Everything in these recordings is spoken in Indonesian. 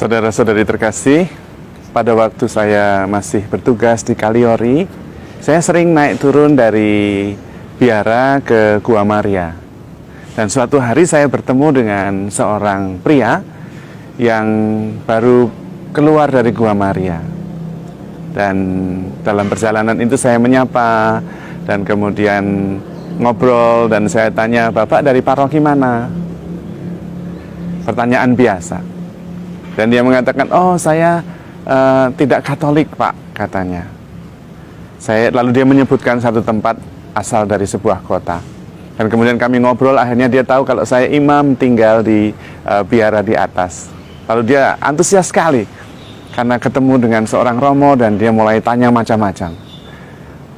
Saudara-saudari terkasih, pada waktu saya masih bertugas di Kaliori, saya sering naik turun dari Biara ke Gua Maria. Dan suatu hari saya bertemu dengan seorang pria yang baru keluar dari Gua Maria. Dan dalam perjalanan itu saya menyapa dan kemudian ngobrol, dan saya tanya, "Bapak dari paroki mana?" Pertanyaan biasa. Dan dia mengatakan, "Oh, saya tidak Katolik, Pak," katanya. Lalu dia menyebutkan satu tempat asal dari sebuah kota. Dan kemudian kami ngobrol, akhirnya dia tahu kalau saya imam tinggal di Biara di atas. Lalu dia antusias sekali karena ketemu dengan seorang Romo, dan dia mulai tanya macam-macam.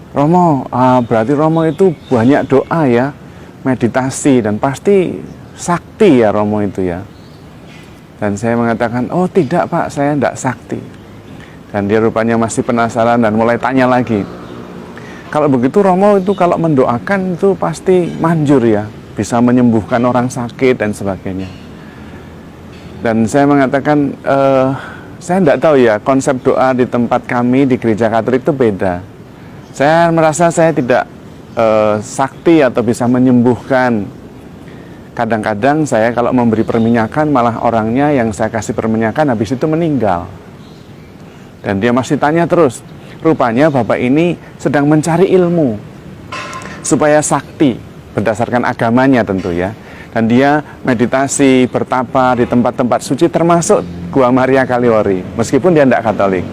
"Romo, berarti Romo itu banyak doa ya, meditasi, dan pasti sakti ya Romo itu ya?" Dan saya mengatakan, "Oh tidak Pak, saya tidak sakti." Dan dia rupanya masih penasaran dan mulai tanya lagi. "Kalau begitu Romo itu kalau mendoakan itu pasti manjur ya, bisa menyembuhkan orang sakit dan sebagainya." Dan saya mengatakan, saya tidak tahu ya, konsep doa di tempat kami di gereja Katolik itu beda. Saya merasa saya tidak sakti atau bisa menyembuhkan. Kadang-kadang saya kalau memberi perminyakan, malah orangnya yang saya kasih perminyakan habis itu meninggal. Dan dia masih tanya terus. Rupanya Bapak ini sedang mencari ilmu supaya sakti, berdasarkan agamanya tentu ya. Dan dia meditasi, bertapa di tempat-tempat suci termasuk Gua Maria Kaliori, meskipun dia tidak Katolik.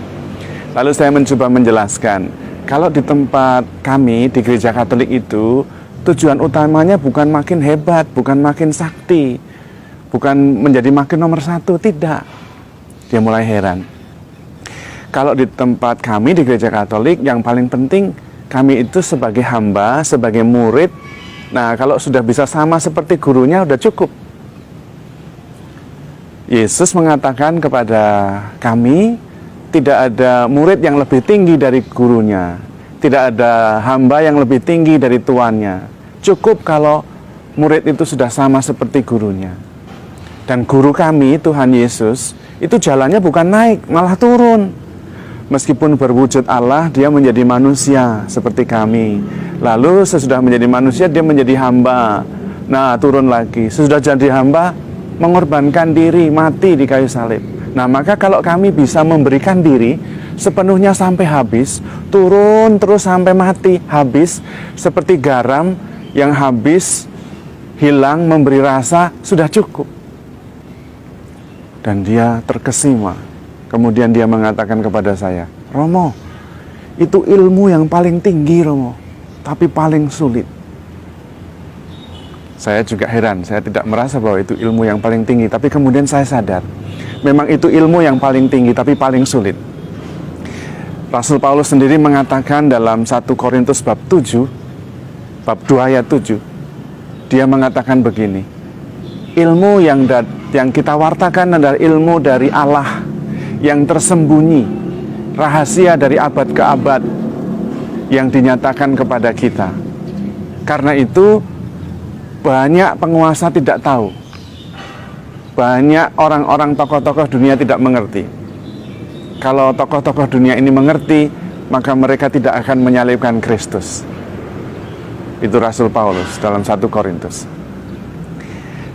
Lalu saya mencoba menjelaskan, kalau di tempat kami di gereja Katolik itu, tujuan utamanya bukan makin hebat, bukan makin sakti, bukan menjadi makin nomor satu, tidak. Dia mulai heran. Kalau di tempat kami di gereja Katolik, yang paling penting kami itu sebagai hamba, sebagai murid. Nah, kalau sudah bisa sama seperti gurunya, udah cukup. Yesus mengatakan kepada kami, tidak ada murid yang lebih tinggi dari gurunya. Tidak ada hamba yang lebih tinggi dari tuannya. Cukup kalau murid itu sudah sama seperti gurunya. Dan guru kami, Tuhan Yesus, itu jalannya bukan naik, malah turun. Meskipun berwujud Allah, dia menjadi manusia seperti kami. Lalu sesudah menjadi manusia, dia menjadi hamba. Nah, turun lagi. Sesudah jadi hamba, mengorbankan diri, mati di kayu salib. Nah, maka kalau kami bisa memberikan diri sepenuhnya sampai habis, turun terus sampai mati, habis, seperti garam yang habis, hilang, memberi rasa, sudah cukup. Dan dia terkesima. Kemudian dia mengatakan kepada saya, "Romo, itu ilmu yang paling tinggi Romo, tapi paling sulit." Saya juga heran, saya tidak merasa bahwa itu ilmu yang paling tinggi, tapi kemudian saya sadar, memang itu ilmu yang paling tinggi, tapi paling sulit. Rasul Paulus sendiri mengatakan dalam 1 Korintus bab 7, bab 2 ayat 7, dia mengatakan begini, ilmu yang kita wartakan adalah ilmu dari Allah, yang tersembunyi, rahasia dari abad ke abad, yang dinyatakan kepada kita. Karena itu, banyak penguasa tidak tahu, banyak orang-orang tokoh-tokoh dunia tidak mengerti. Kalau tokoh-tokoh dunia ini mengerti, maka mereka tidak akan menyalibkan Kristus. Itu Rasul Paulus dalam 1 Korintus.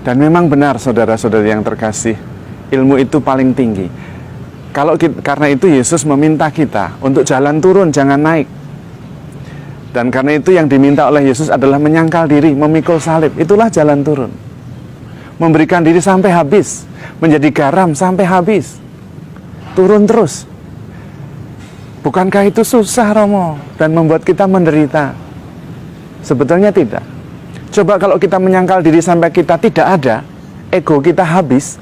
Dan memang benar saudara-saudari yang terkasih, ilmu itu paling tinggi. Karena itu Yesus meminta kita untuk jalan turun, jangan naik. Dan karena itu yang diminta oleh Yesus adalah menyangkal diri, memikul salib. Itulah jalan turun. Memberikan diri sampai habis, menjadi garam sampai habis. Turun terus. Bukankah itu susah Romo dan membuat kita menderita? Sebetulnya tidak. Coba kalau kita menyangkal diri sampai kita tidak ada, ego kita habis,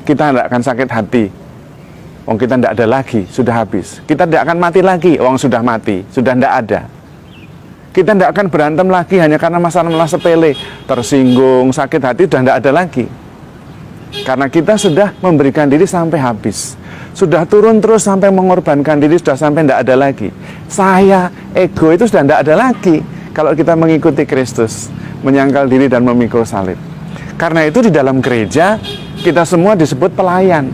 kita tidak akan sakit hati. Wong kita tidak ada lagi, sudah habis. Kita tidak akan mati lagi, wong sudah mati, sudah tidak ada. Kita tidak akan berantem lagi hanya karena masalah-masalah sepele, tersinggung, sakit hati, sudah tidak ada lagi. Karena kita sudah memberikan diri sampai habis. Sudah turun terus sampai mengorbankan diri, sudah sampai tidak ada lagi. Saya, ego itu sudah tidak ada lagi. Kalau kita mengikuti Kristus, menyangkal diri dan memikul salib. Karena itu di dalam gereja kita semua disebut pelayan.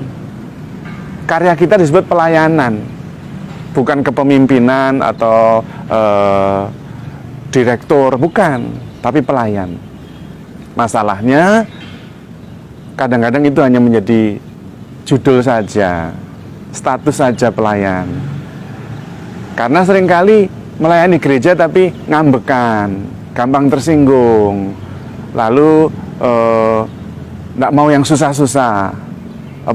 Karya kita disebut pelayanan, bukan kepemimpinan atau direktur, bukan, tapi pelayan. Masalahnya kadang-kadang itu hanya menjadi judul saja, status saja pelayan. Karena seringkali melayani gereja tapi ngambekan, gampang tersinggung, lalu nggak mau yang susah-susah.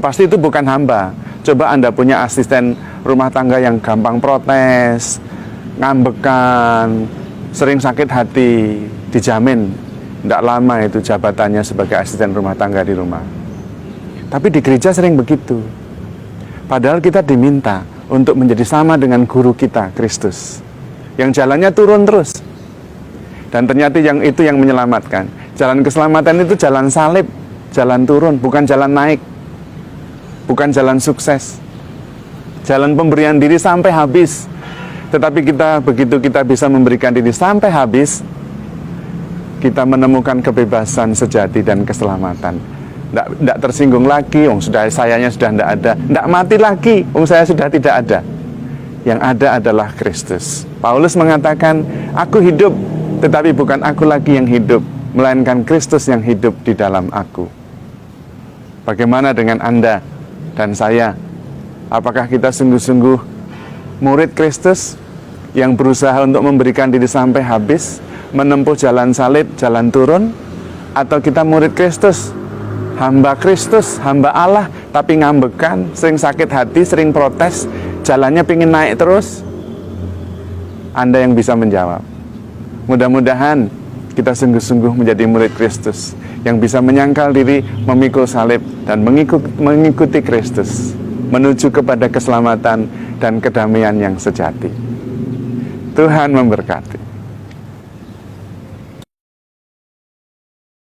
Pasti itu bukan hamba. Coba Anda punya asisten rumah tangga yang gampang protes, ngambekan, sering sakit hati, dijamin tidak lama itu jabatannya sebagai asisten rumah tangga di rumah. Tapi di gereja sering begitu. Padahal kita diminta untuk menjadi sama dengan guru kita, Kristus, yang jalannya turun terus. Dan ternyata itu yang menyelamatkan. Jalan keselamatan itu jalan salib, jalan turun, bukan jalan naik, bukan jalan sukses, jalan pemberian diri sampai habis. Tetapi begitu kita bisa memberikan diri sampai habis, kita menemukan kebebasan sejati dan keselamatan. Tidak tersinggung lagi, sayanya sudah tidak ada. Tidak mati lagi, saya sudah tidak ada. Yang ada adalah Kristus. Paulus mengatakan, aku hidup, tetapi bukan aku lagi yang hidup, melainkan Kristus yang hidup di dalam aku. Bagaimana dengan Anda dan saya? Apakah kita sungguh-sungguh murid Kristus yang berusaha untuk memberikan diri sampai habis, menempuh jalan salib, jalan turun? Atau kita murid Kristus, hamba Kristus, hamba Allah, tapi ngambekan, sering sakit hati, sering protes, jalannya pingin naik terus? Anda yang bisa menjawab. Mudah-mudahan kita sungguh-sungguh menjadi murid Kristus yang bisa menyangkal diri, memikul salib, dan mengikuti Kristus menuju kepada keselamatan dan kedamaian yang sejati. Tuhan memberkati.